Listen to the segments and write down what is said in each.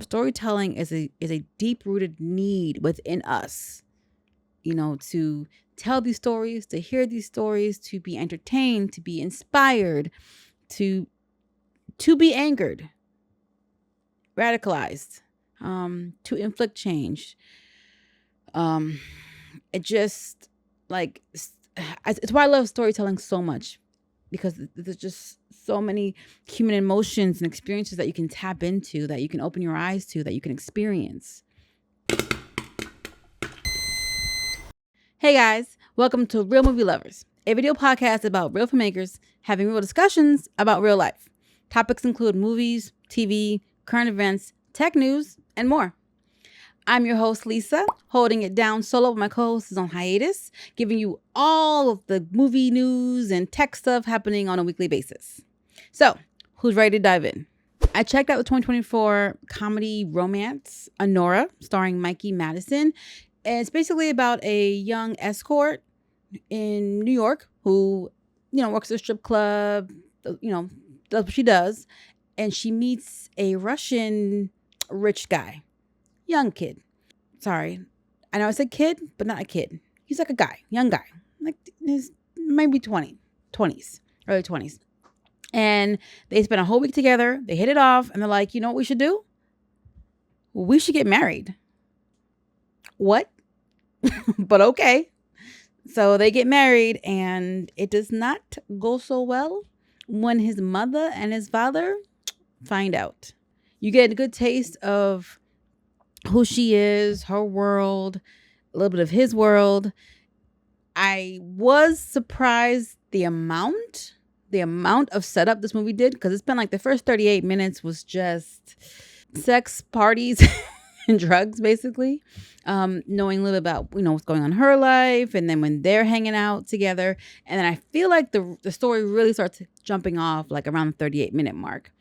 storytelling is a deep-rooted need within us, to tell these stories, to hear these stories, to be entertained, to be inspired, to be angered, radicalized, to inflict change. It just it's why I love storytelling so much, because there's just so many human emotions and experiences that you can tap into, that you can open your eyes to, that you can experience. Hey guys, welcome to Real Movie Lovers, a video podcast about real filmmakers having real discussions about real life. Topics include movies, TV, current events, tech news, and more. I'm your host, Lisa, holding it down solo. My co-host is on hiatus, giving you all of the movie news and tech stuff happening on a weekly basis. So, who's ready to dive in? I checked out the 2024 comedy romance, Honora, starring Mikey Madison. And it's basically about a young escort in New York who, works at a strip club, does what she does. And she meets a Russian rich guy. Young kid. Sorry. I know I said kid, but not a kid. He's like a guy, young guy. Like he's maybe 20s, early 20s. And they spend a whole week together. They hit it off and they're like, you know what we should do? We should get married. What? But okay. So they get married and it does not go so well when his mother and his father find out. You get a good taste of who she is, her world, a little bit of his world. I was surprised the amount of setup this movie did, because it's been like the first 38 minutes was just sex, parties, and drugs, basically. Knowing a little about, what's going on in her life, and then when they're hanging out together. And then I feel like the story really starts jumping off like around the 38-minute mark.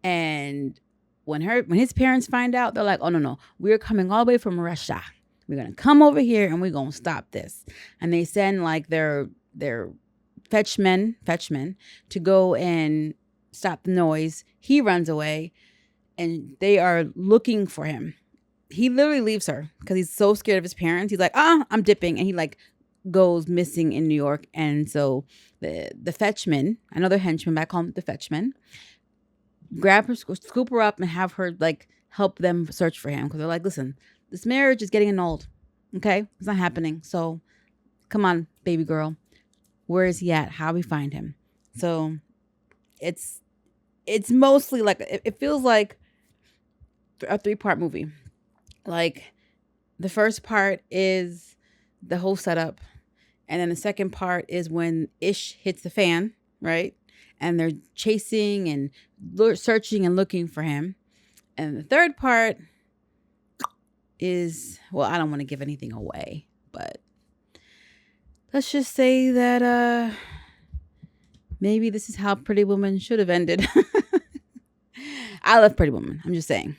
And when his parents find out, they're like, oh, no, we're coming all the way from Russia. We're going to come over here and we're going to stop this. And they send like their fetchmen to go and stop the noise. He runs away and they are looking for him. He literally leaves her because he's so scared of his parents. He's like, I'm dipping. And he like goes missing in New York. And so the fetchmen, another henchman, but I call him the fetchman, grab her, scoop her up and have her like help them search for him. Because they're like, listen, this marriage is getting annulled. Okay? It's not happening. So come on, baby girl. Where is he at? How do we find him? So it's mostly like, it feels like a 3-part movie. Like the first part is the whole setup. And then the second part is when ish hits the fan, right? And they're chasing and searching and looking for him. And the third part is, well, I don't want to give anything away, but let's just say that maybe this is how Pretty Woman should have ended. I love Pretty Woman. I'm just saying.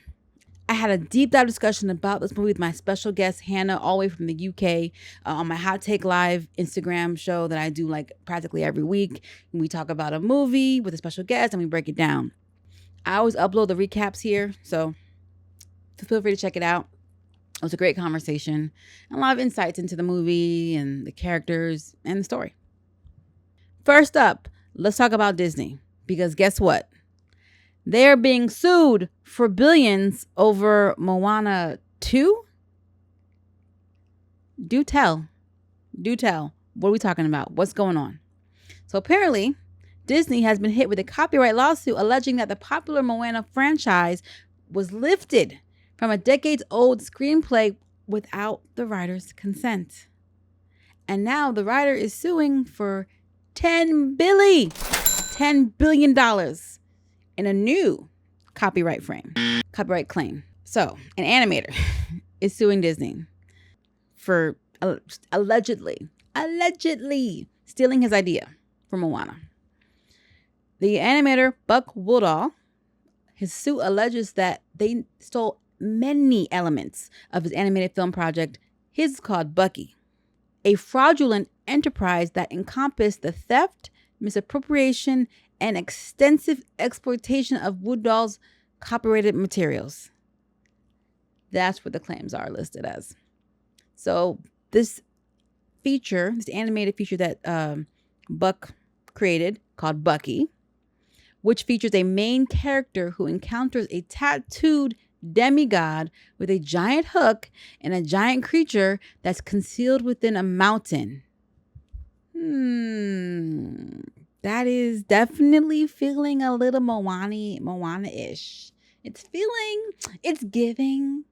I had a deep dive discussion about this movie with my special guest, Hannah, all the way from the UK, on my Hot Take Live Instagram show that I do like practically every week. We talk about a movie with a special guest and we break it down. I always upload the recaps here, so feel free to check it out. It was a great conversation and a lot of insights into the movie and the characters and the story. First up, let's talk about Disney, because guess what? They're being sued for billions over Moana 2. Do tell. What are we talking about? What's going on? So apparently, Disney has been hit with a copyright lawsuit alleging that the popular Moana franchise was lifted from a decades-old screenplay without the writer's consent. And now the writer is suing for $10 billion in a new copyright claim. So an animator is suing Disney for allegedly stealing his idea for Moana. The animator, Buck Woodall, his suit alleges that they stole many elements of his animated film project. His is called Bucky, a fraudulent enterprise that encompassed the theft, misappropriation, and extensive exploitation of Woodall's copyrighted materials. That's what the claims are listed as. So this animated feature that Buck created, called Bucky, which features a main character who encounters a tattooed demigod with a giant hook and a giant creature that's concealed within a mountain. That is definitely feeling a little Moana-ish. It's giving.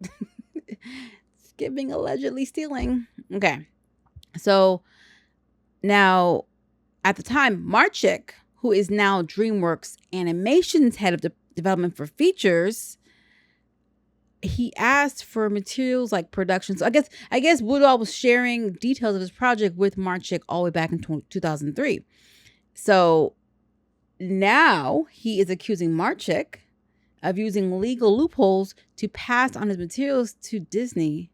It's giving allegedly stealing. Okay. So now, at the time, Marchik, who is now DreamWorks Animation's head of development for features, he asked for materials like production. So I guess Woodall was sharing details of his project with Marchik all the way back in 2003. So now he is accusing Marchik of using legal loopholes to pass on his materials to Disney.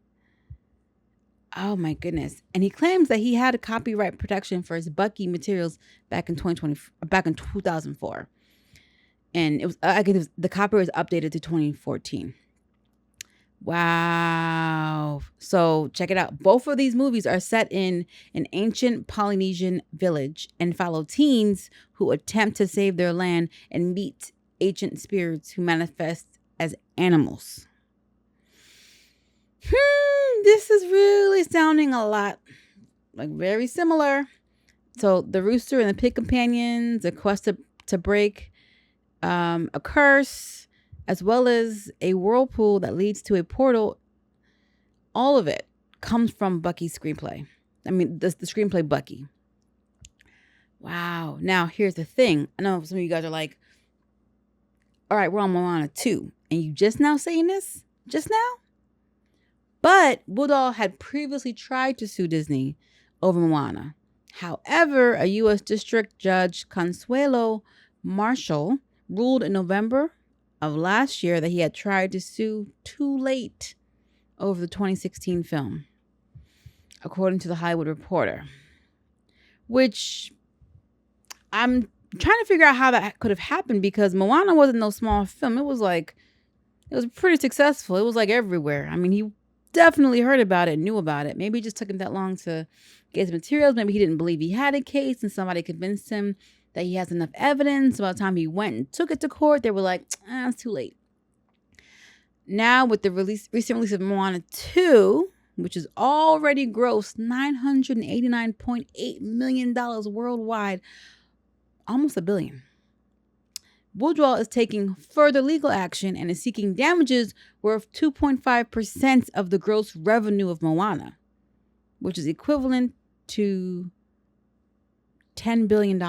Oh my goodness. And he claims that he had a copyright protection for his Bucky materials back in 2004. And the copyright was updated to 2014. Wow. So check it out. Both of these movies are set in an ancient Polynesian village and follow teens who attempt to save their land and meet ancient spirits who manifest as animals. This is really sounding a lot like very similar. So the rooster and the pig companions, a quest to break a curse, as well as a whirlpool that leads to a portal. All of it comes from Bucky's screenplay. I mean, the screenplay Bucky. Wow. Now, here's the thing. I know some of you guys are like, all right, we're on Moana 2. And you just now saying this? Just now? But Woodall had previously tried to sue Disney over Moana. However, a U.S. District Judge Consuelo Marshall ruled in November of last year that he had tried to sue too late over the 2016 film, according to the Hollywood Reporter. Which I'm trying to figure out how that could have happened, because Moana wasn't no small film. It was pretty successful. It was like everywhere. I mean, he definitely heard about it, knew about it. Maybe it just took him that long to get his materials. Maybe he didn't believe he had a case and somebody convinced him that he has enough evidence. By the time he went and took it to court, they were like, it's too late. Now, with the recent release of Moana 2, which has already grossed $989.8 million worldwide, almost $1 billion. Woodall is taking further legal action and is seeking damages worth 2.5% of the gross revenue of Moana, which is equivalent to $10 billion.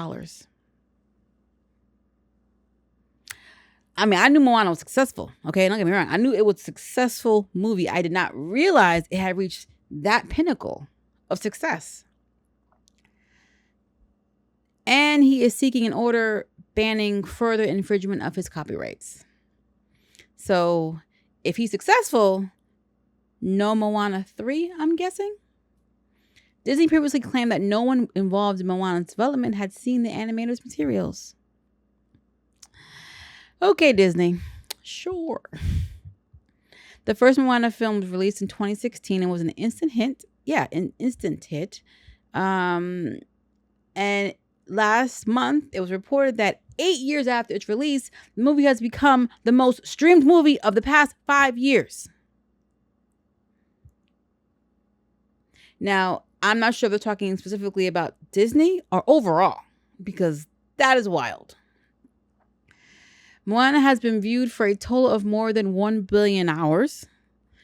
I mean, I knew Moana was successful. Okay, don't get me wrong. I knew it was a successful movie. I did not realize it had reached that pinnacle of success. And he is seeking an order banning further infringement of his copyrights. So if he's successful, no Moana 3, I'm guessing. Disney previously claimed that no one involved in Moana's development had seen the animator's materials. Okay, Disney. Sure. The first Moana film was released in 2016 and was an instant hit. Yeah, an instant hit. And last month, it was reported that 8 years after its release, the movie has become the most streamed movie of the past 5 years. Now, I'm not sure if they're talking specifically about Disney or overall, because that is wild. Moana has been viewed for a total of more than 1 billion hours,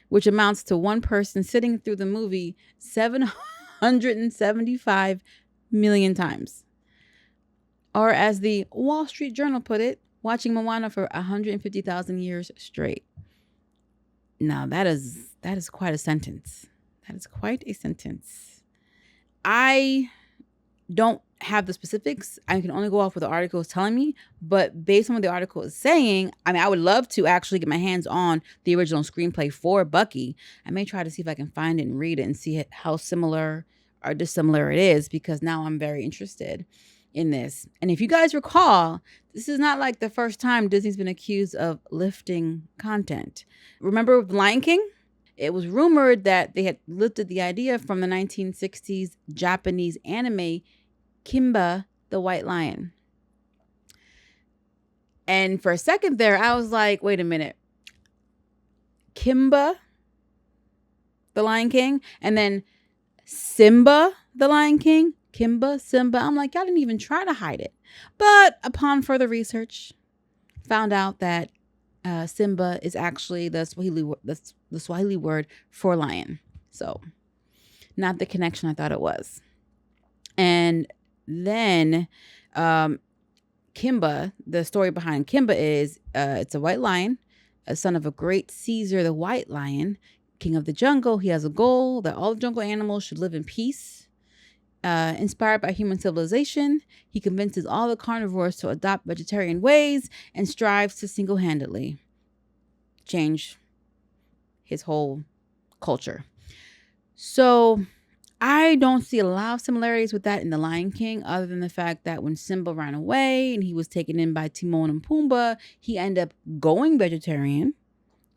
which amounts to one person sitting through the movie 775 million times. Or as the Wall Street Journal put it, watching Moana for 150,000 years straight. Now, that is quite a sentence. That is quite a sentence. I don't have the specifics. I can only go off what the article is telling me. But based on what the article is saying, I mean, I would love to actually get my hands on the original screenplay for Bucky. I may try to see if I can find it and read it and see how similar or dissimilar it is, because now I'm very interested. in this. And if you guys recall, this is not like the first time Disney's been accused of lifting content. Remember with Lion King? It was rumored that they had lifted the idea from the 1960s Japanese anime Kimba the White Lion. And for a second there, I was like, wait a minute. Kimba the Lion King? And then Simba the Lion King? Kimba, Simba. I'm like, y'all didn't even try to hide it. But upon further research, found out that Simba is actually the Swahili word for lion. So not the connection I thought it was. And then Kimba, the story behind Kimba is it's a white lion, a son of a great Caesar, the white lion, king of the jungle. He has a goal that all jungle animals should live in peace. Inspired by human civilization, he convinces all the carnivores to adopt vegetarian ways and strives to single-handedly change his whole culture. So I don't see a lot of similarities with that in The Lion King, other than the fact that when Simba ran away and he was taken in by Timon and Pumbaa, he ended up going vegetarian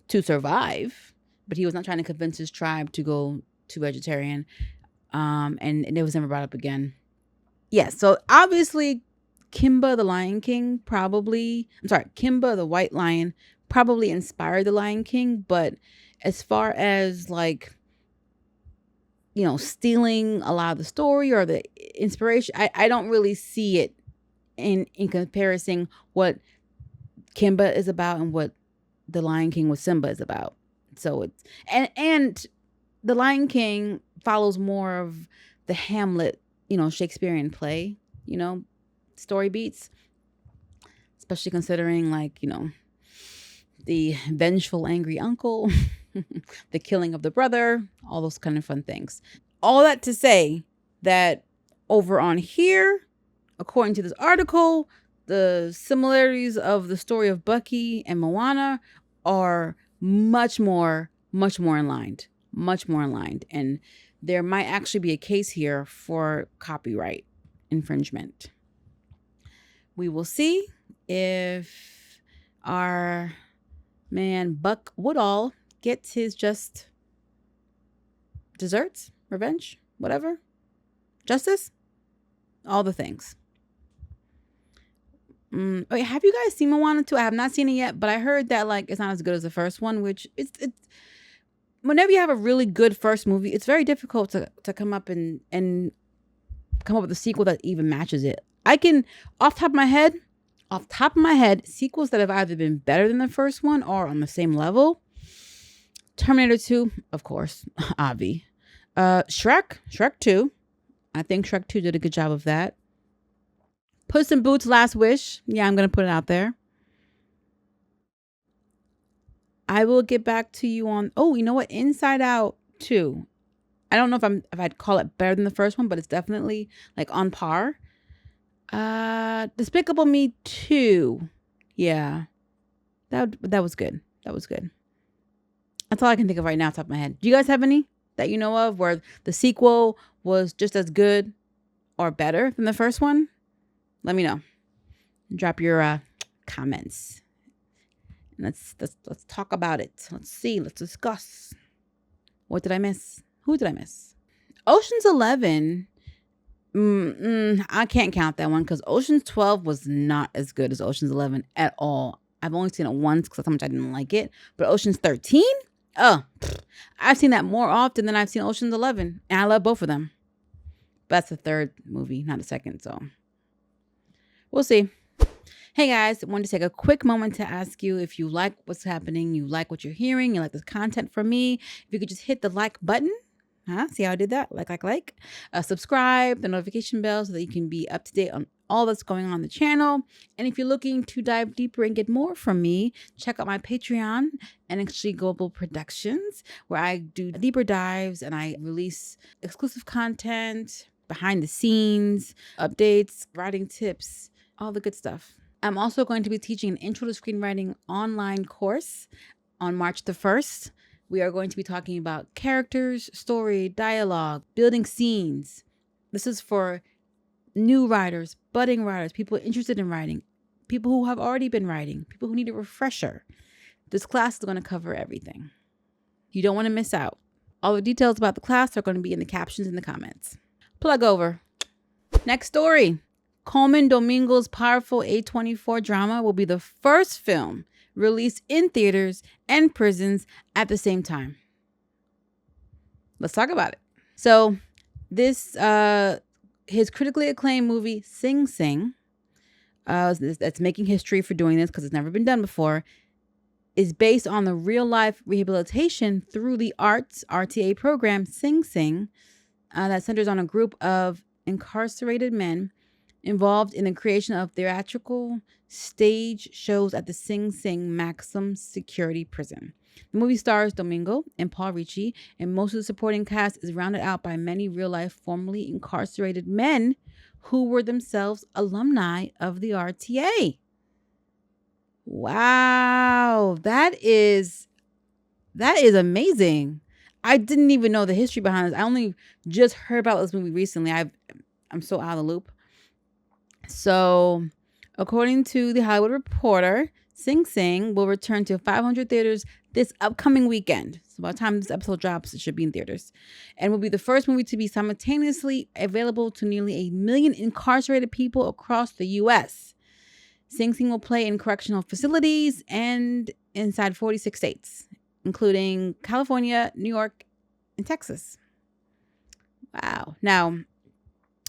to survive, but he was not trying to convince his tribe to go to vegetarian. And it was never brought up again. Yeah, so obviously Kimba the White Lion probably inspired the Lion King, but as far as like, stealing a lot of the story or the inspiration, I don't really see it in comparison what Kimba is about and what the Lion King with Simba is about. So it's and the Lion King follows more of the Hamlet, Shakespearean play, story beats, especially considering the vengeful, angry uncle, the killing of the brother, all those kind of fun things. All that to say that over on here, according to this article, the similarities of the story of Bucky and Moana are much more in line. And there might actually be a case here for copyright infringement. We will see if our man Buck Woodall gets his just desserts, revenge, whatever, justice, all the things. Wait, have you guys seen Moana 2? I have not seen it yet, but I heard that it's not as good as the first one, which it's whenever you have a really good first movie, it's very difficult to come up and come up with a sequel that even matches it. I can, off top of my head, sequels that have either been better than the first one or on the same level. Terminator 2, of course, Avi. Shrek 2. I think Shrek 2 did a good job of that. Puss in Boots: Last Wish. Yeah, I'm going to put it out there. I will get back to you on, you know what? Inside Out 2. I don't know if I'd call it better than the first one, but it's definitely on par. Despicable Me 2. Yeah. That was good. That's all I can think of right now off the top of my head. Do you guys have any that you know of where the sequel was just as good or better than the first one? Let me know. Drop your comments. Let's talk about it. Let's see. Let's discuss. What did I miss? Who did I miss? Ocean's 11. I can't count that one because Ocean's 12 was not as good as Ocean's 11 at all. I've only seen it once because that's how much I didn't like it. But Ocean's 13? I've seen that more often than I've seen Ocean's 11. And I love both of them. But that's the third movie, not the second. So we'll see. Hey guys, I wanted to take a quick moment to ask you if you like what's happening, you like what you're hearing, you like the content from me. If you could just hit the like button. See how I did that? Like. Subscribe, the notification bell so that you can be up to date on all that's going on the channel. And if you're looking to dive deeper and get more from me, check out my Patreon, NXG Global Productions, where I do deeper dives and I release exclusive content, behind the scenes, updates, writing tips, all the good stuff. I'm also going to be teaching an Intro to Screenwriting online course on March the 1st. We are going to be talking about characters, story, dialogue, building scenes. This is for new writers, budding writers, people interested in writing, people who have already been writing, people who need a refresher. This class is going to cover everything. You don't want to miss out. All the details about the class are going to be in the captions in the comments. Plug over. Next story. Colman Domingo's powerful A24 drama will be the first film released in theaters and prisons at the same time. Let's talk about it. So this, his critically acclaimed movie, Sing Sing, that's making history for doing this because it's never been done before, is based on the real-life rehabilitation through the arts RTA program Sing Sing that centers on a group of incarcerated men involved in the creation of theatrical stage shows at the Sing Sing maximum security prison. The movie stars Domingo and Paul Ricci, and most of the supporting cast is rounded out by many real-life formerly incarcerated men who were themselves alumni of the RTA. Wow, that is amazing. I didn't even know the history behind this. I only just heard about this movie recently. I'm so out of the loop. So, according to the Hollywood Reporter, Sing Sing will return to 500 theaters this upcoming weekend. So by the time this episode drops, it should be in theaters. And will be the first movie to be simultaneously available to nearly 1 million incarcerated people across the U.S. Sing Sing will play in correctional facilities and inside 46 states, including California, New York, and Texas. Wow. Now,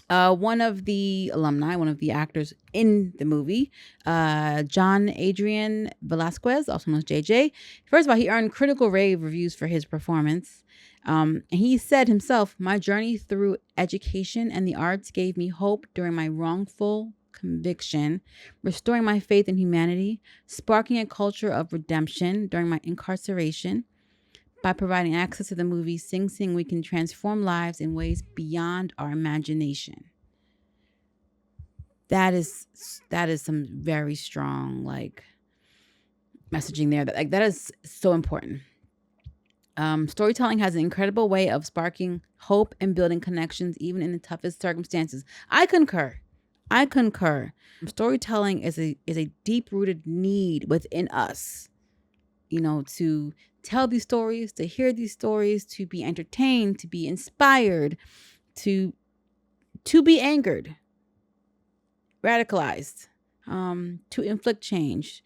one of the alumni, one of the actors in the movie, John Adrian Velasquez, also known as JJ. First of all, he earned critical rave reviews for his performance. And he said himself, "My journey through education and the arts gave me hope during my wrongful conviction, restoring my faith in humanity, sparking a culture of redemption during my incarceration. By providing access to the movie Sing Sing, we can transform lives in ways beyond our imagination." That is some very strong messaging there. That is so important. Storytelling has an incredible way of sparking hope and building connections even in the toughest circumstances. I concur. Storytelling is a deep-rooted need within us, to tell these stories, to hear these stories, to be entertained, to be inspired, to be angered, radicalized, to inflict change.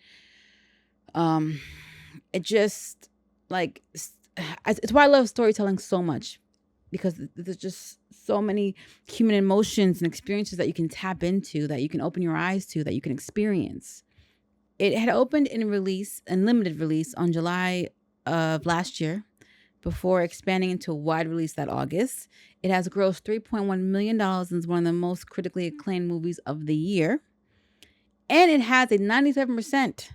It's why I love storytelling so much, because there's just so many human emotions and experiences that you can tap into, that you can open your eyes to, that you can experience. It had opened in limited release on July of last year before expanding into a wide release that August. It has grossed $3.1 million and is one of the most critically acclaimed movies of the year. And it has a 97%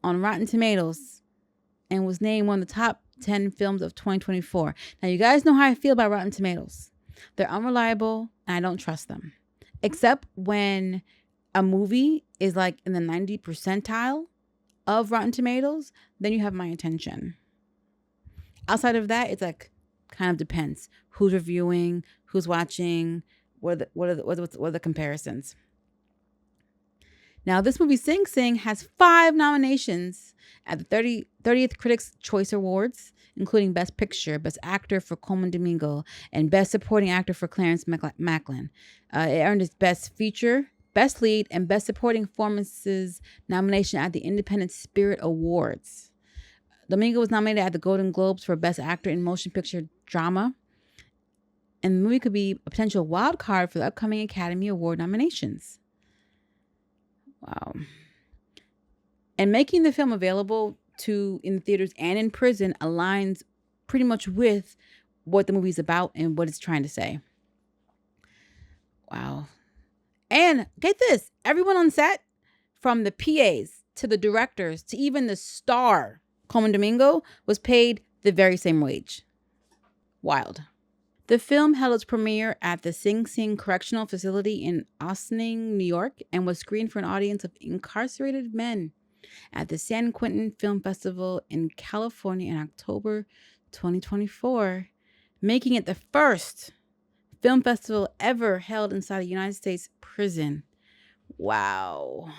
on Rotten Tomatoes and was named one of the top 10 films of 2024. Now, you guys know how I feel about Rotten Tomatoes. They're unreliable and I don't trust them. Except when a movie is in the 90 percentile of Rotten Tomatoes, then you have my attention. Outside of that, it's kind of depends. Who's reviewing, who's watching, what are the comparisons. Now, this movie Sing Sing has 5 nominations at the 30th Critics' Choice Awards, including Best Picture, Best Actor for Colman Domingo, and Best Supporting Actor for Clarence Macklin. It earned its Best Feature, Best Lead, and Best Supporting Performances nomination at the Independent Spirit Awards. Domingo was nominated at the Golden Globes for Best Actor in Motion Picture Drama, and the movie could be a potential wild card for the upcoming Academy Award nominations. Wow. And making the film available in the theaters and in prison aligns pretty much with what the movie's about and what it's trying to say. Wow. And get this, everyone on set, from the PAs to the directors to even the star, Colman Domingo, was paid the very same wage. Wild. The film held its premiere at the Sing Sing Correctional Facility in Ossining, New York, and was screened for an audience of incarcerated men at the San Quentin Film Festival in California in October 2024, making it the first film festival ever held inside a United States prison. Wow.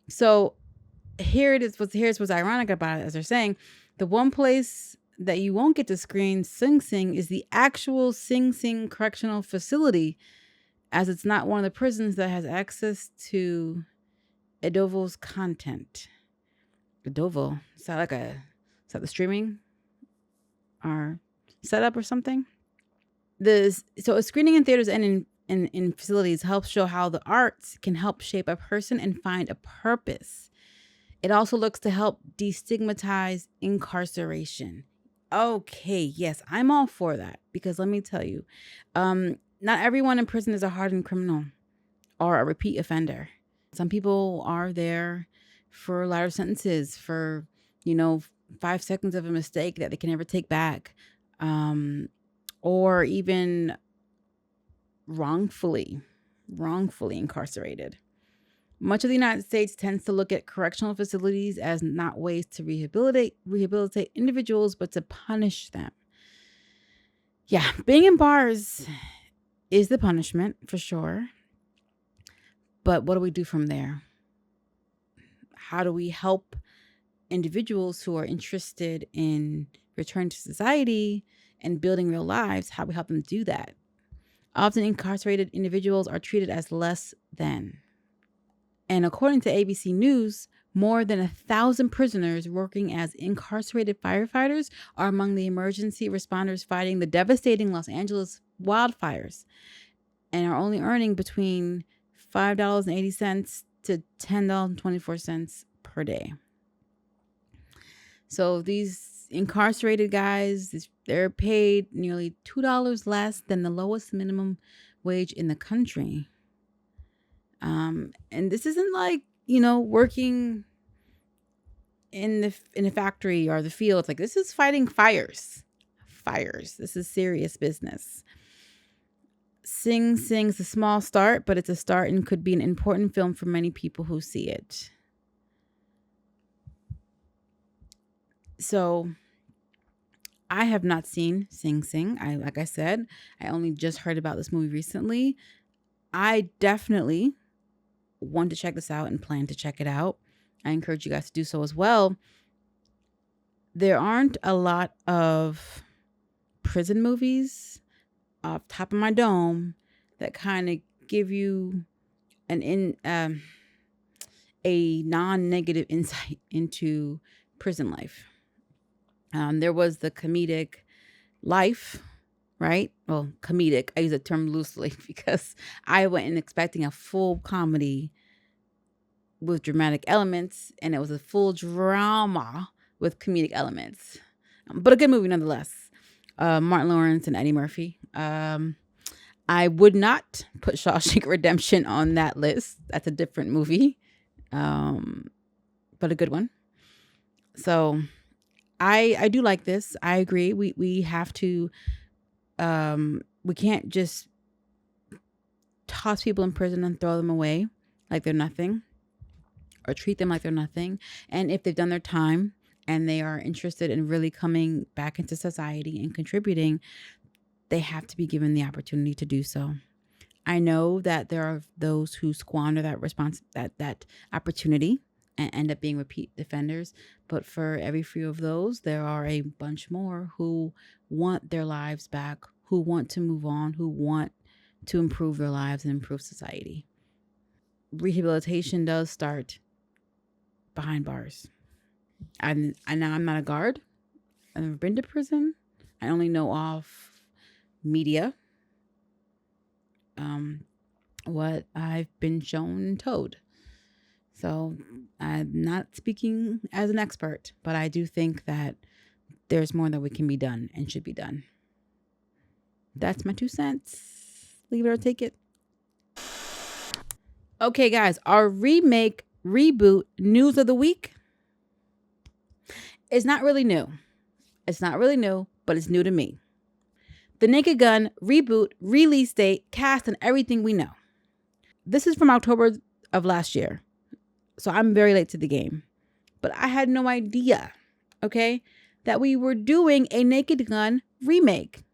So here's what's ironic about it, as they're saying, the one place that you won't get to screen Sing Sing is the actual Sing Sing Correctional Facility, as it's not one of the prisons that has access to Adovo's content. Adovo, is that the streaming or setup or something? So a screening in theaters and in facilities helps show how the arts can help shape a person and find a purpose. It also looks to help destigmatize incarceration. Okay, yes, I'm all for that, because let me tell you, not everyone in prison is a hardened criminal or a repeat offender. Some people are there for lighter sentences for, 5 seconds of a mistake that they can never take back, or even wrongfully incarcerated. Much of the United States tends to look at correctional facilities as not ways to rehabilitate individuals, but to punish them. Yeah, being in bars is the punishment for sure. But what do we do from there? How do we help individuals who are interested in returning to society and building real lives? How do we help them do that? Often incarcerated individuals are treated as less than. And according to ABC News, more than 1,000 prisoners working as incarcerated firefighters are among the emergency responders fighting the devastating Los Angeles wildfires, and are only earning between $5.80 to $10.24 per day. So these incarcerated guys, they're paid nearly $2 less than the lowest minimum wage in the country. And this isn't like, working in the factory or the field. Like, this is fighting fires. This is serious business. Sing Sing's a small start, but it's a start and could be an important film for many people who see it. So I have not seen Sing Sing. Like I said, I only just heard about this movie recently. I definitely want to check this out and plan to check it out. I encourage you guys to do so as well. There aren't a lot of prison movies off top of my dome that kind of give you a non-negative insight into prison life. There was the comedic Life, right? Well, comedic. I use the term loosely because I went in expecting a full comedy with dramatic elements, and it was a full drama with comedic elements, but a good movie nonetheless. Martin Lawrence and Eddie Murphy. I would not put Shawshank Redemption on that list. That's a different movie, but a good one. So I do like this. I agree. We have to. We can't just toss people in prison and throw them away like they're nothing, or treat them like they're nothing. And if they've done their time and they are interested in really coming back into society and contributing, they have to be given the opportunity to do so. I know that there are those who squander that opportunity and end up being repeat offenders. But for every few of those, there are a bunch more who want their lives back, who want to move on, who want to improve their lives and improve society. Rehabilitation does start behind bars. I'm not a guard. I've never been to prison. I only know off media what I've been shown and told. So I'm not speaking as an expert, but I do think that there's more that we can be done and should be done. That's my 2 cents. Leave it or take it. Okay, guys, our remake reboot news of the week is not really new. It's not really new, but it's new to me. The Naked Gun reboot, release date, cast, and everything we know. This is from October of last year. So I'm very late to the game. But I had no idea, okay, that we were doing a Naked Gun remake.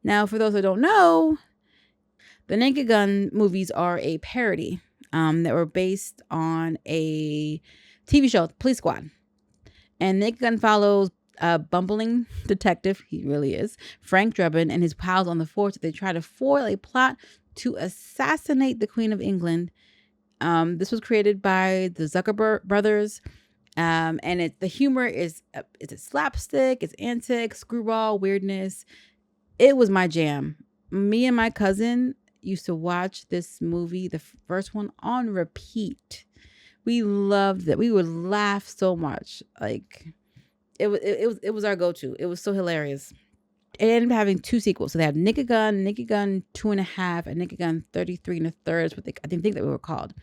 Now, for those that don't know, the Naked Gun movies are a parody that were based on a TV show, Police Squad. And Naked Gun follows a bumbling detective, he really is, Frank Drebin, and his pals on the force. They try to foil a plot to assassinate the Queen of England. This was created by the Zuckerberg brothers. And the humor is it's slapstick, it's antics, screwball, weirdness. It was my jam. Me and my cousin used to watch this movie, the first one, on repeat. We loved it. We would laugh so much. Like it was our go-to. It was so hilarious. It ended up having 2 sequels. So they had Naked Gun 2.5, and Naked Gun 33 and a third is what I think that we were called.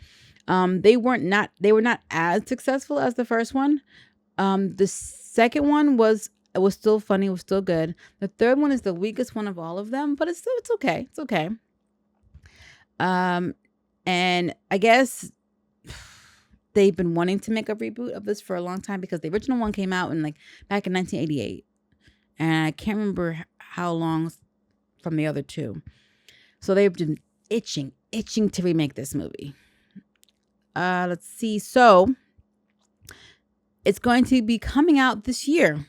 They were not as successful as the first one. The second one was still funny, it was still good. The third one is the weakest one of all of them, but it's okay. It's okay. And I guess they've been wanting to make a reboot of this for a long time because the original one came out back in 1988. And I can't remember how long from the other 2. So they've been itching to remake this movie. Let's see. So it's going to be coming out this year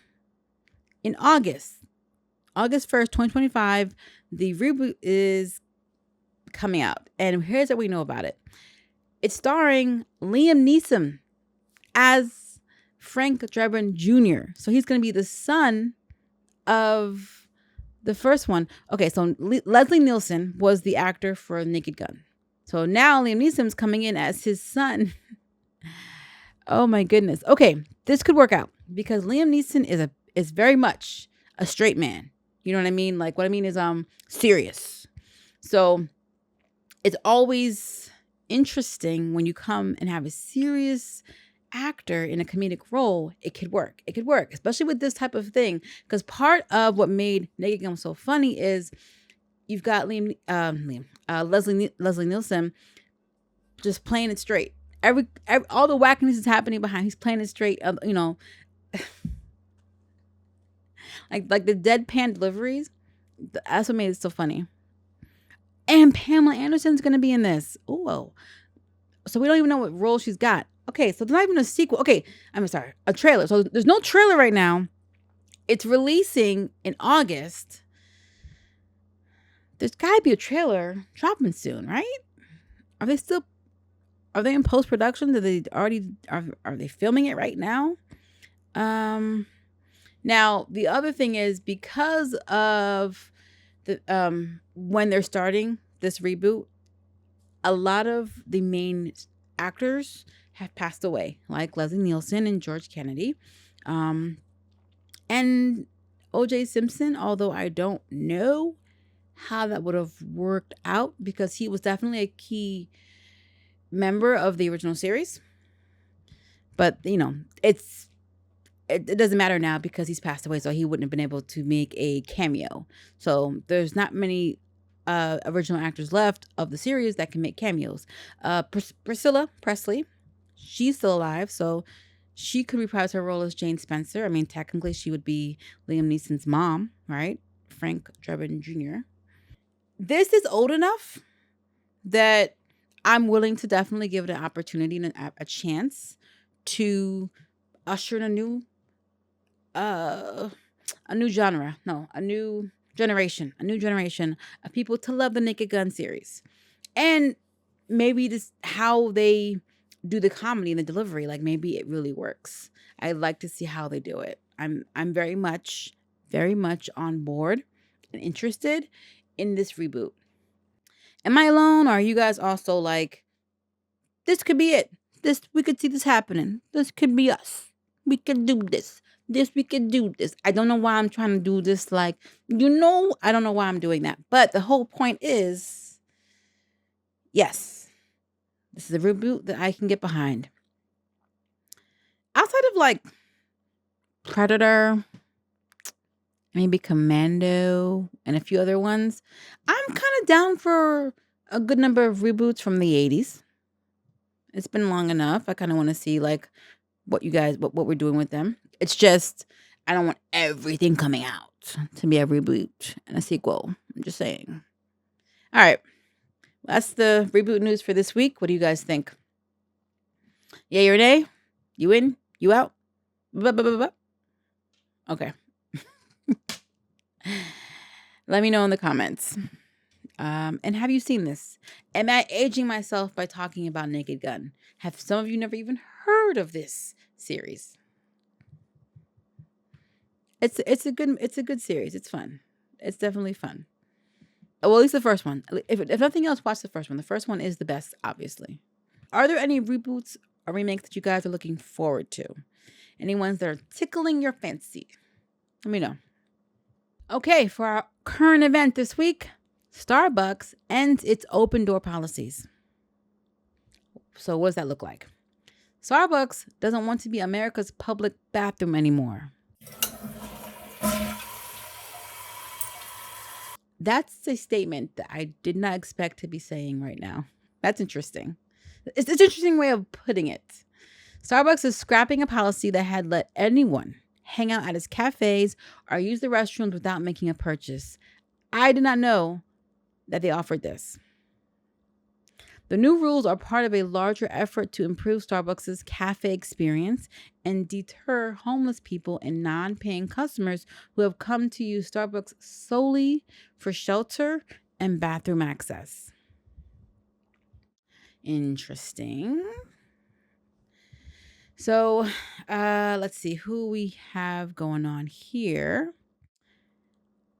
in August 1st, 2025. The reboot is coming out. And here's what we know about it. It's starring Liam Neeson as Frank Drebin Jr. So he's going to be the son of the first one. Okay, so Leslie Nielsen was the actor for Naked Gun. So now Liam Neeson's coming in as his son. Oh my goodness. Okay, this could work out because Liam Neeson is very much a straight man. You know what I mean? Like what I mean is serious. So it's always interesting when you come and have a serious actor in a comedic role. It could work, especially with this type of thing, because part of what made Naked Gun so funny is you've got Leslie Nielsen just playing it straight. Every all the wackiness is happening behind, he's playing it straight. Like the deadpan deliveries, that's what made it so funny. And Pamela Anderson's gonna be in this. Oh, so we don't even know what role she's got. Okay, so there's not even a sequel. Okay, I'm sorry, a trailer. So there's no trailer right now. It's releasing in August. There's got to be a trailer dropping soon, right? Are they in post-production? Are they filming it right now? Now the other thing is because of the when they're starting this reboot, a lot of the main actors have passed away, like Leslie Nielsen and George Kennedy, and O.J. Simpson. Although I don't know how that would have worked out because he was definitely a key member of the original series. But it doesn't matter now because he's passed away, so he wouldn't have been able to make a cameo. So there's not many original actors left of the series that can make cameos. Priscilla Presley, she's still alive, so she could reprise her role as Jane Spencer. I mean, technically she would be Liam Neeson's mom, right? Frank Drebin Jr. This is old enough that I'm willing to definitely give it an opportunity and a chance to usher in a new genre. No, a new generation of people to love the Naked Gun series. And maybe just how they do the comedy and the delivery, like maybe it really works. I'd like to see how they do it. I'm very much on board and interested in this reboot. Am I alone, or are you guys also like, this could be it? We could see this happening. This could be us. We could do this. We could do this. I don't know why I'm trying to do this. I don't know why I'm doing that. But the whole point is, yes, this is a reboot that I can get behind. Outside of Predator, maybe Commando, and a few other ones, I'm kind of down for a good number of reboots from the 80s. It's been long enough. I kind of want to see what we're doing with them. It's just I don't want everything coming out to be a reboot and a sequel. I'm just saying. All right. That's the reboot news for this week. What do you guys think? Yay or nay? You in? You out? Blah, blah, blah, blah. Okay. Let me know in the comments. And have you seen this? Am I aging myself by talking about Naked Gun? Have some of you never even heard of this series? It's a good series. It's fun. It's definitely fun. Well, at least the first one. If nothing else, watch the first one. The first one is the best, obviously. Are there any reboots or remakes that you guys are looking forward to? Any ones that are tickling your fancy? Let me know. Okay, for our current event this week, Starbucks ends its open door policies. So what does that look like? Starbucks doesn't want to be America's public bathroom anymore. That's a statement that I did not expect to be saying right now. That's interesting. It's an interesting way of putting it. Starbucks is scrapping a policy that had let anyone hang out at its cafes or use the restrooms without making a purchase. I did not know that they offered this. The new rules are part of a larger effort to improve Starbucks' cafe experience and deter homeless people and non-paying customers who have come to use Starbucks solely for shelter and bathroom access. Interesting. So, let's see who we have going on here.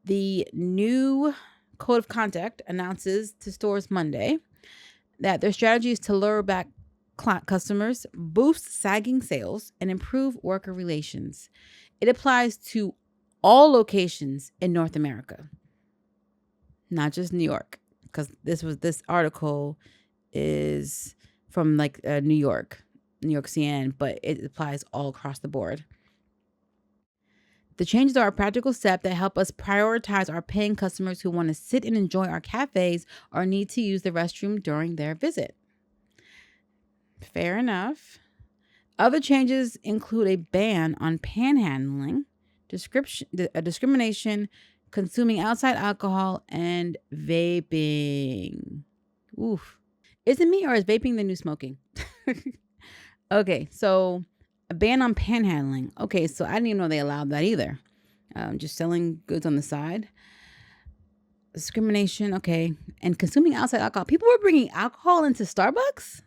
The new Code of Conduct announces to stores Monday that their strategy is to lure back customers, boost sagging sales, and improve worker relations. It applies to all locations in North America, not just New York, because this article is from New York CNN, but it applies all across the board. The changes are a practical step that help us prioritize our paying customers who want to sit and enjoy our cafes or need to use the restroom during their visit. Fair enough. Other changes include a ban on panhandling, discrimination, consuming outside alcohol, and vaping. Oof. Is it me or is vaping the new smoking? Okay, so a ban on panhandling. Okay, so I didn't even know they allowed that either. Just selling goods on the side. Discrimination, okay. And consuming outside alcohol. People were bringing alcohol into Starbucks?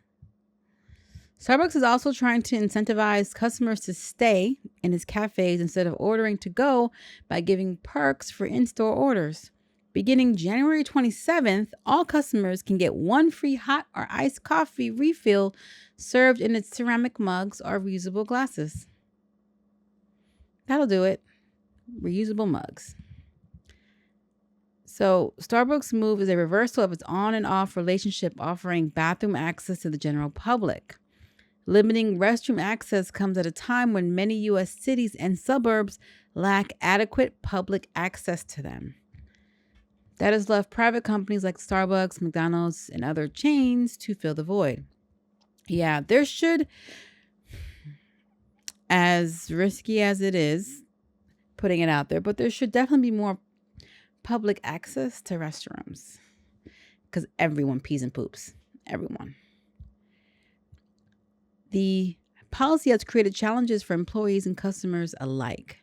Starbucks is also trying to incentivize customers to stay in its cafes instead of ordering to go by giving perks for in-store orders. Beginning January 27th, all customers can get one free hot or iced coffee refill served in its ceramic mugs or reusable glasses. That'll do it. Reusable mugs. So Starbucks' move is a reversal of its on and off relationship offering bathroom access to the general public. Limiting restroom access comes at a time when many U.S. cities and suburbs lack adequate public access to them. That has left private companies like Starbucks, McDonald's, and other chains to fill the void. Yeah, there should, as risky as it is, putting it out there, but there should definitely be more public access to restrooms because everyone pees and poops. Everyone. The policy has created challenges for employees and customers alike.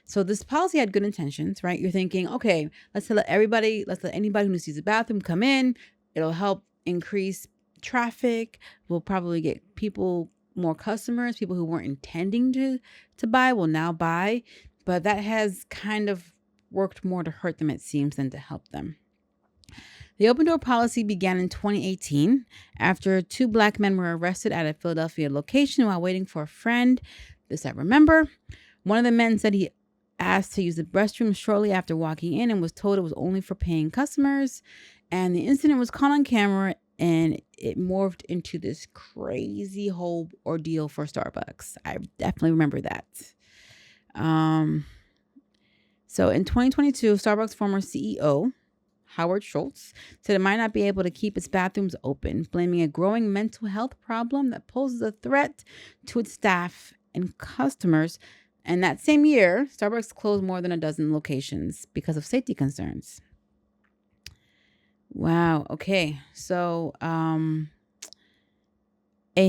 So this policy had good intentions, right? You're thinking, okay, let's let anybody who needs to use the bathroom come in. It'll help increase traffic. We'll probably get more customers, people who weren't intending to buy will now buy. But that has kind of worked more to hurt them, it seems, than to help them. The open door policy began in 2018 after 2 Black men were arrested at a Philadelphia location while waiting for a friend. This I remember. One of the men said he asked to use the restroom shortly after walking in and was told it was only for paying customers. And the incident was caught on camera and it morphed into this crazy whole ordeal for Starbucks. I definitely remember that. So in 2022, Starbucks former CEO Howard Schultz said it might not be able to keep its bathrooms open, blaming a growing mental health problem that poses a threat to its staff and customers. And that same year, Starbucks closed more than a dozen locations because of safety concerns. Wow. Okay. So, a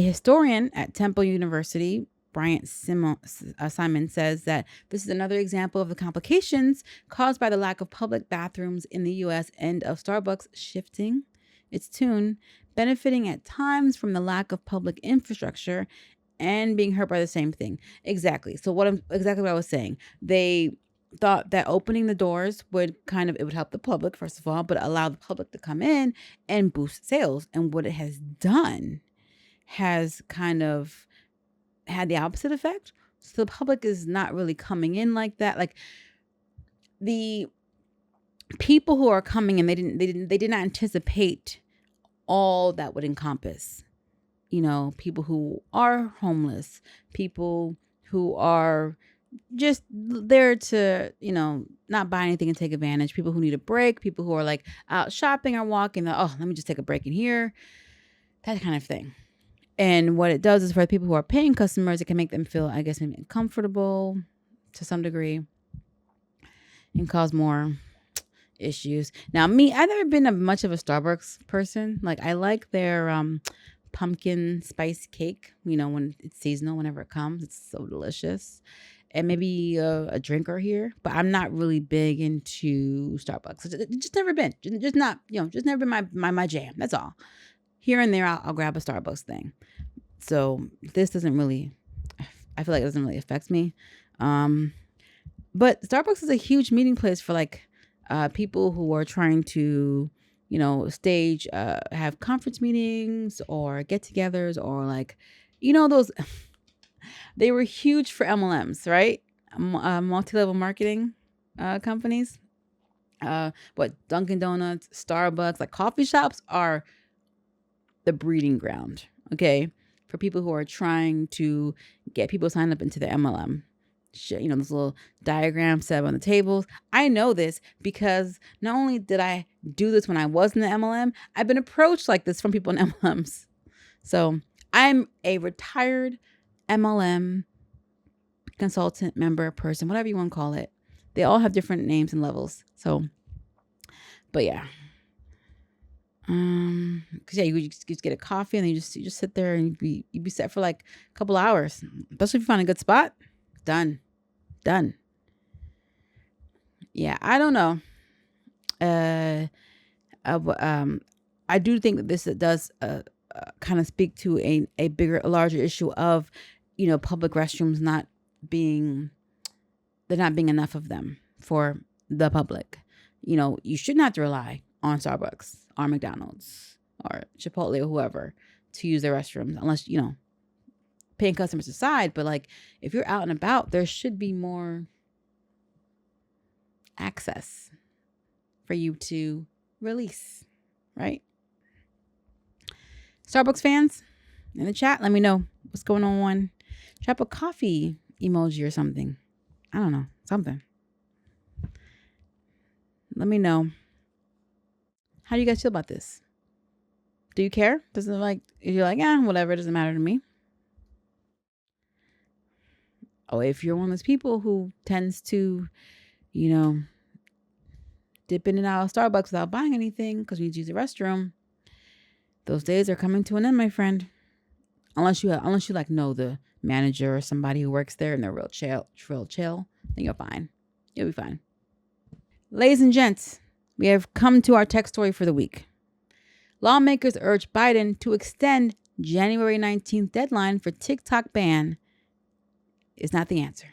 historian at Temple University, Bryant Simon, says that this is another example of the complications caused by the lack of public bathrooms in the U.S. and of Starbucks shifting its tune, benefiting at times from the lack of public infrastructure and being hurt by the same thing. Exactly. So exactly what I was saying. They thought that opening the doors would it would help the public first of all, but allow the public to come in and boost sales. And what it has done has kind of had the opposite effect. So the public is not really coming in like that. Like the people who are coming in, they did not anticipate all that would encompass. People who are homeless, people who are just there to, not buy anything and take advantage, people who need a break, people who are like out shopping or walking, oh, let me just take a break in here, that kind of thing. And what it does is for people who are paying customers, it can make them feel, I guess, maybe uncomfortable to some degree and cause more issues. Now, me, I've never been much of a Starbucks person. Like, I like their pumpkin spice cake, when it's seasonal, whenever it comes. It's so delicious. And maybe a drinker here, but I'm not really big into Starbucks. It's just never been. Just not, just never been my jam. That's all. Here and there, I'll grab a Starbucks thing. So this doesn't really, I feel like it doesn't really affect me. But Starbucks is a huge meeting place for like people who are trying to, stage, have conference meetings or get-togethers or like, those. They were huge for MLMs, right? Multi-level marketing companies. What Dunkin' Donuts, Starbucks, like coffee shops are the breeding ground, okay, for people who are trying to get people signed up into the MLM. Those little diagrams set up on the tables. I know this because not only did I do this when I was in the MLM, I've been approached like this from people in MLMs. So I'm a retired MLM consultant, member, person, whatever you want to call it. They all have different names and levels. So, but yeah. Cause yeah, you just get a coffee and then you just sit there and you'd be set for like a couple hours, especially if you find a good spot. Done. Yeah, I don't know. I do think that this does kind of speak to a larger issue of, public restrooms not being enough of them for the public. You shouldn't have to rely on Starbucks or McDonald's or Chipotle or whoever to use their restrooms unless, paying customers aside. But like if you're out and about, there should be more access for you to release, right? Starbucks fans in the chat, let me know what's going on. Drop a coffee emoji or something. I don't know, something. Let me know. How do you guys feel about this? Do you care? Doesn't like, if you're like, whatever, it doesn't matter to me. Oh, if you're one of those people who tends to, dip in and out of Starbucks without buying anything because you need to use the restroom, those days are coming to an end, my friend. Unless you like know the manager or somebody who works there and they're real chill, then you're fine. You'll be fine. Ladies and gents, we have come to our tech story for the week. Lawmakers urge Biden to extend January 19th deadline for TikTok ban is not the answer.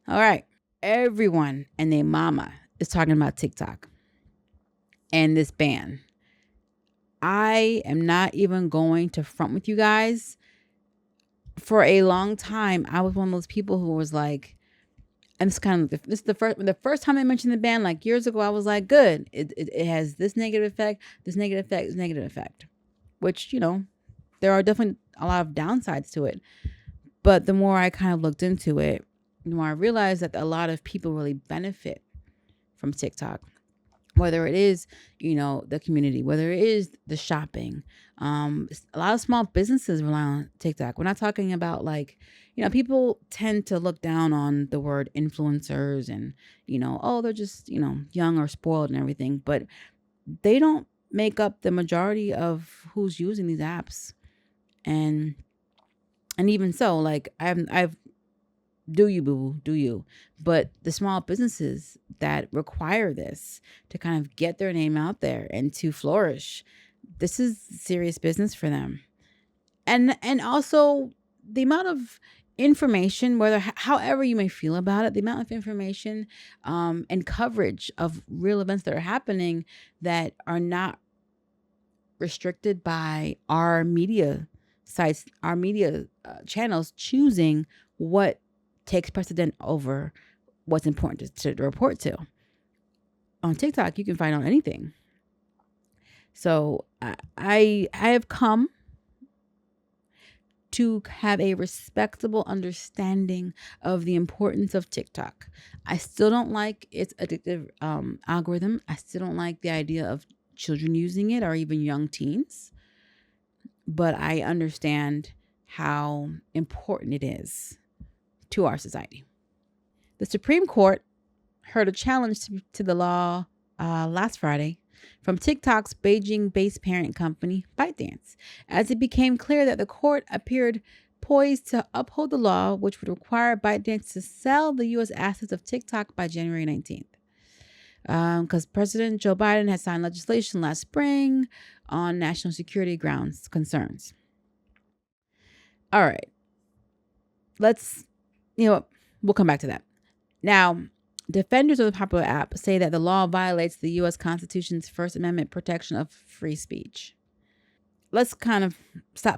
All right. Everyone and their mama is talking about TikTok and this ban. I am not even going to front with you guys. For a long time, I was one of those people who was like, and this is the first time I mentioned the ban, like years ago, I was like, good. It has this negative effect, this negative effect, this negative effect, which, there are definitely a lot of downsides to it. But the more I kind of looked into it, the more I realized that a lot of people really benefit from TikTok, whether it is, the community, whether it is the shopping. A lot of small businesses rely on TikTok. We're not talking about like, people tend to look down on the word influencers and, they're just, young or spoiled and everything, but they don't make up the majority of who's using these apps. And even so, like I've do you, boo, do you. But the small businesses that require this to kind of get their name out there and to flourish, this is serious business for them. And also the amount of information, whether however you may feel about it, the amount of information and coverage of real events that are happening that are not restricted by our media sites, our media channels choosing what takes precedent over what's important to report to. On TikTok, you can find out anything. So I have come to have a respectable understanding of the importance of TikTok. I still don't like its addictive algorithm. I still don't like the idea of children using it or even young teens. But I understand how important it is to our society. The Supreme Court heard a challenge to the law last Friday from TikTok's Beijing-based parent company, ByteDance, as it became clear that the court appeared poised to uphold the law, which would require ByteDance to sell the U.S. assets of TikTok by January 19th. Because President Joe Biden had signed legislation last spring on national security grounds concerns. All right. We'll come back to that. Now, defenders of the popular app say that the law violates the U.S. Constitution's First Amendment protection of free speech. Let's kind of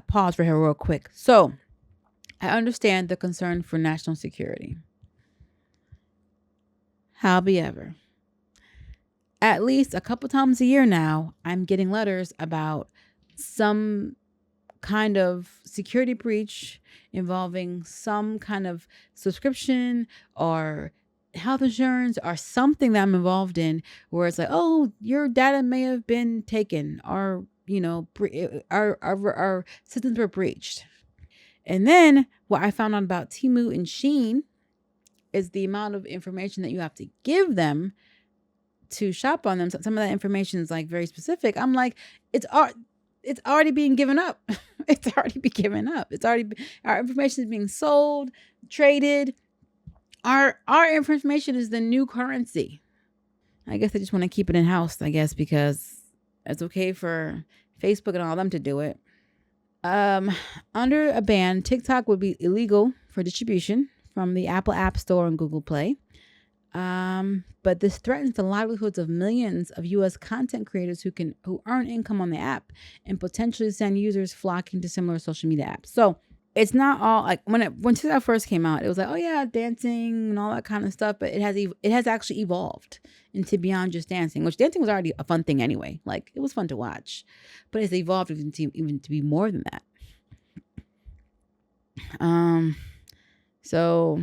pause for here real quick. So, I understand the concern for national security. However, at least a couple times a year now, I'm getting letters about some kind of security breach involving some kind of subscription or health insurance or something that I'm involved in, where it's like, oh, your data may have been taken, or our systems were breached. And then what I found out about Temu and Shein is the amount of information that you have to give them to shop on them. So some of that information is like very specific. I'm like, it's already being given up. It's already been given up. Our information is being sold, traded. Our information is the new currency. I guess they just want to keep it in house, I guess, because it's okay for Facebook and all them to do it. Under a ban, TikTok would be illegal for distribution from the Apple App Store and Google Play. But this threatens the livelihoods of millions of U.S. content creators who earn income on the app and potentially send users flocking to similar social media apps. So it's not all like when TikTok first came out, it was like, oh yeah, dancing and all that kind of stuff. But it has actually evolved into beyond just dancing, which dancing was already a fun thing anyway. Like it was fun to watch, but it's evolved even to be more than that. So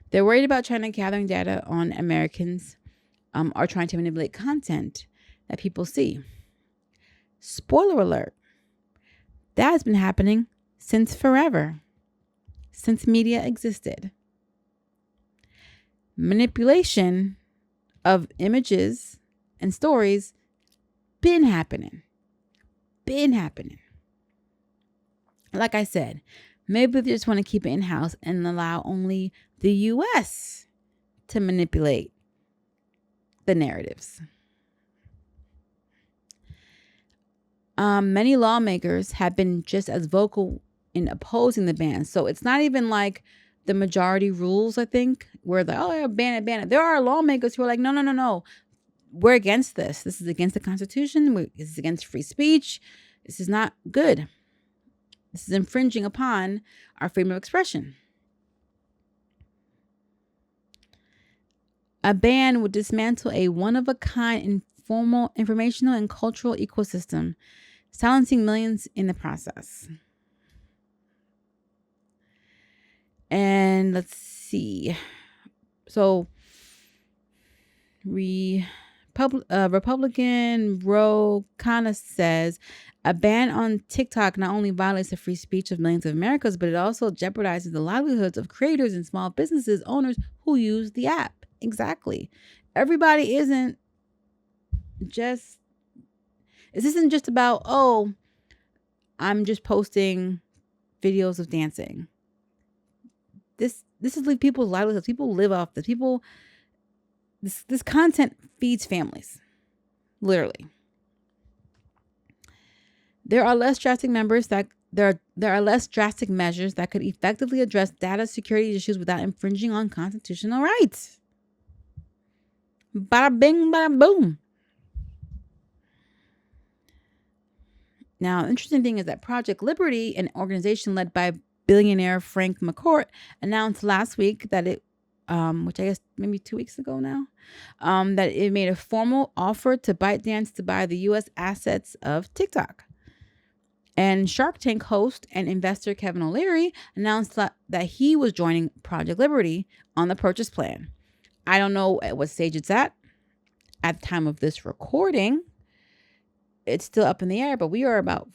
they're worried about China gathering data on Americans, or trying to manipulate content that people see. Spoiler alert. That has been happening since forever, since media existed. Manipulation of images and stories been happening. Like I said, maybe they just want to keep it in-house and allow only the U.S. to manipulate the narratives. Many lawmakers have been just as vocal in opposing the ban. So it's not even like the majority rules, I think, where like, oh, yeah, ban it. There are lawmakers who are like, no. We're against this. This is against the Constitution. This is against free speech. This is not good. This is infringing upon our freedom of expression. A ban would dismantle a one-of-a-kind informal, informational, and cultural ecosystem, silencing millions in the process. And let's see. So, Republican Ro Khanna says a ban on TikTok not only violates the free speech of millions of Americans, but it also jeopardizes the livelihoods of creators and small businesses owners who use the app. Exactly. Everybody isn't just... This isn't just about, oh, I'm just posting videos of dancing. This is like people's livelihoods. People live off this. This content feeds families, literally. There are less drastic measures that could effectively address data security issues without infringing on constitutional rights. Bada bing, bada boom. Now, the interesting thing is that Project Liberty, an organization led by billionaire Frank McCourt, announced last week that it, which I guess maybe 2 weeks ago now, that it made a formal offer to ByteDance to buy the U.S. assets of TikTok. And Shark Tank host and investor Kevin O'Leary announced that he was joining Project Liberty on the purchase plan. I don't know at what stage it's at the time of this recording. It's still up in the air, but we are about,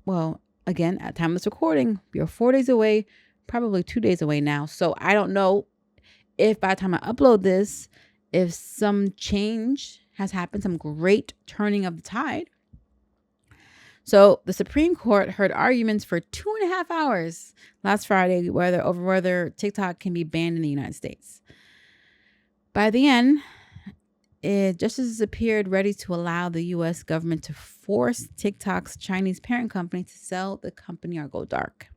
well, again, at the time of this recording, we are 4 days away, probably 2 days away now. So I don't know if by the time I upload this, if some change has happened, some great turning of the tide. So the Supreme Court heard arguments for 2.5 hours last Friday over whether TikTok can be banned in the United States. By the end, justices appeared ready to allow the U.S. government to force TikTok's Chinese parent company to sell the company or go dark.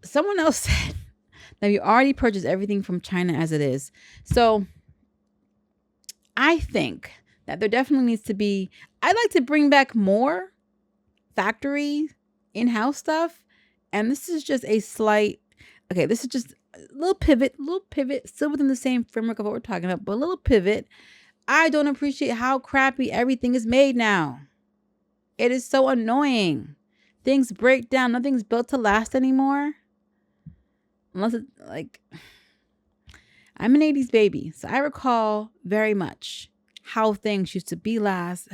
Someone else said that we already purchased everything from China as it is. So I think that there definitely needs to be, I'd like to bring back more factory in-house stuff. And this is just a slight, this is just a little pivot, still within the same framework of what we're talking about, but a little pivot. I don't appreciate how crappy everything is made now. It is so annoying. Things break down. Nothing's built to last anymore. Unless it's like, I'm an 80s baby, so I recall very much how things used to be last,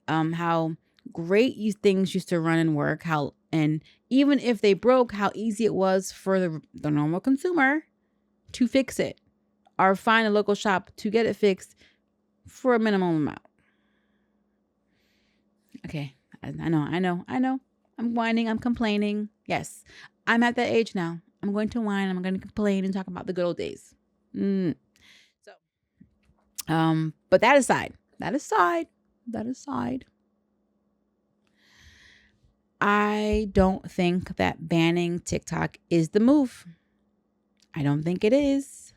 how great things used to run and work, and even if they broke, how easy it was for the normal consumer to fix it or find a local shop to get it fixed for a minimum amount. Okay, I know. I'm whining, I'm complaining. Yes, I'm at that age now. I'm going to whine, I'm going to complain and talk about the good old days. But that aside, I don't think that banning TikTok is the move. I don't think it is.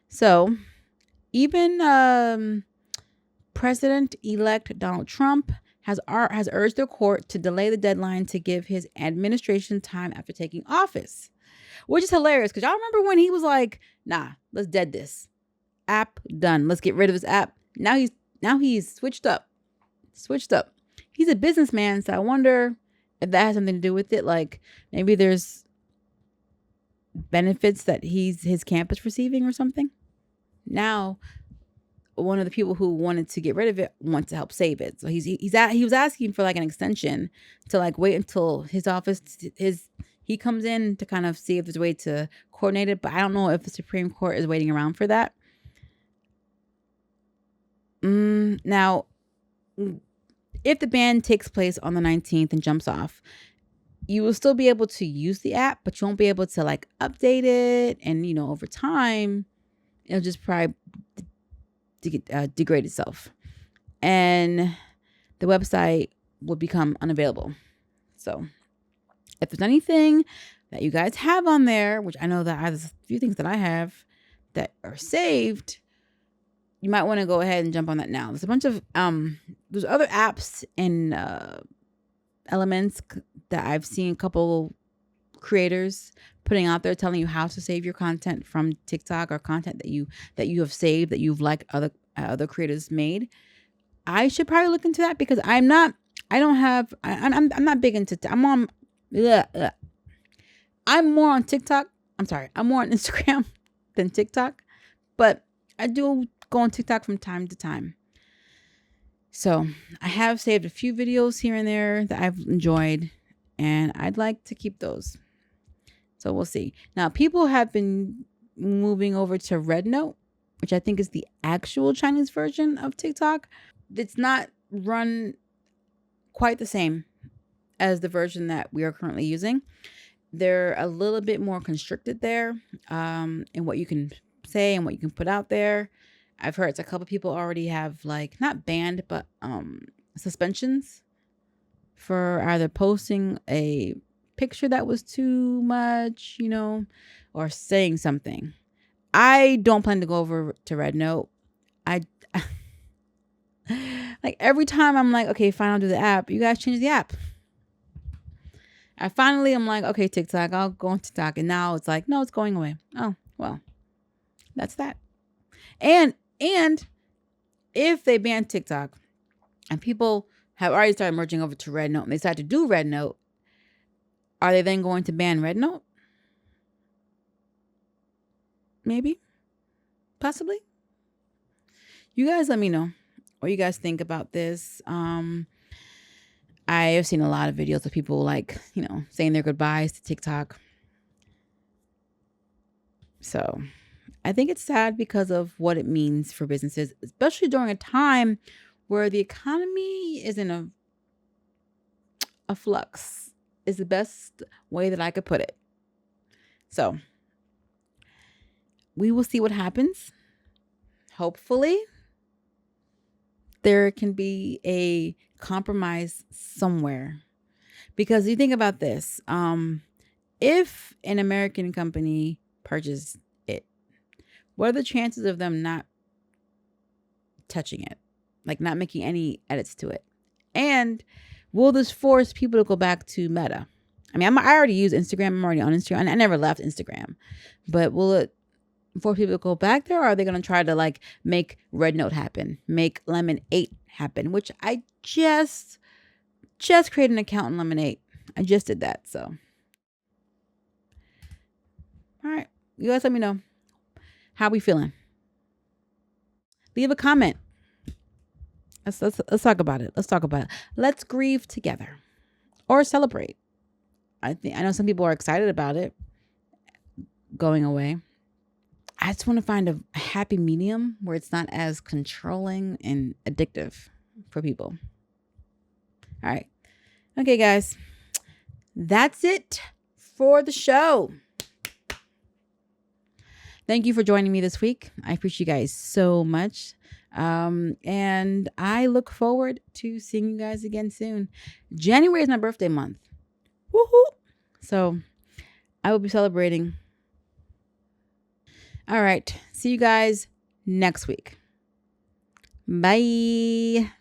So even President-elect Donald Trump has urged the court to delay the deadline to give his administration time after taking office, which is hilarious because y'all remember when he was like, "Nah, let's dead this app, done. Let's get rid of this app." Now he's switched up. He's a businessman, so I wonder if that has something to do with it. Like maybe there's benefits that his camp is receiving or something. Now, one of the people who wanted to get rid of it wants to help save it. So he was asking for like an extension to like wait until his office he comes in to kind of see if there's a way to coordinate it. But I don't know if the Supreme Court is waiting around for that. Now, if the ban takes place on the 19th and jumps off, you will still be able to use the app, but you won't be able to like update it. And, over time, it'll just probably degrade itself. And the website will become unavailable. So if there's anything that you guys have on there, which I know that there's a few things that I have that are saved, you might want to go ahead and jump on that now. There's a bunch of there's other apps and elements that I've seen a couple creators putting out there telling you how to save your content from TikTok or content that you have saved that you've liked other creators made. I should probably look into that because I'm not big into I'm more on TikTok. I'm more on Instagram than TikTok, but I do go on TikTok from time to time. So I have saved a few videos here and there that I've enjoyed, and I'd like to keep those. So we'll see. Now, people have been moving over to Red Note which I think is the actual Chinese version of TikTok. It's not run quite the same as the version that we are currently using. They're a little bit more constricted there in what you can say and what you can put out there. I've heard a couple people already have like not banned, but suspensions for either posting a picture that was too much, or saying something. I don't plan to go over to Red Note. I like every time I'm like, okay, fine, I'll do the app. You guys change the app. I'm like, okay, TikTok, I'll go on TikTok. And now it's like, no, it's going away. Oh, well, that's that. And if they ban TikTok and people have already started merging over to Red Note and they decide to do Red Note, are they then going to ban Red Note? Maybe. Possibly. You guys let me know what you guys think about this. I have seen a lot of videos of people like, saying their goodbyes to TikTok. So I think it's sad because of what it means for businesses, especially during a time where the economy is in a flux, is the best way that I could put it. So we will see what happens. Hopefully there can be a compromise somewhere, because you think about this, if an American company purchased it, what are the chances of them not touching it, like not making any edits to it? And will this force people to go back to Meta? I mean, I already use Instagram. I'm already on Instagram. I never left Instagram, but will it force people to go back there? Or are they going to try to like make Red Note happen, make Lemon 8 happen, which I just created an account in Lemon 8. I just did that. So, all right, you guys let me know how we feeling. Leave a comment. Let's talk about it. Let's grieve together or celebrate. I know some people are excited about it going away. I just want to find a happy medium where it's not as controlling and addictive for people. All right. Okay, guys. That's it for the show. Thank you for joining me this week. I appreciate you guys so much. And I look forward to seeing you guys again soon. January is my birthday month. Woohoo! So I will be celebrating. All right. See you guys next week. Bye.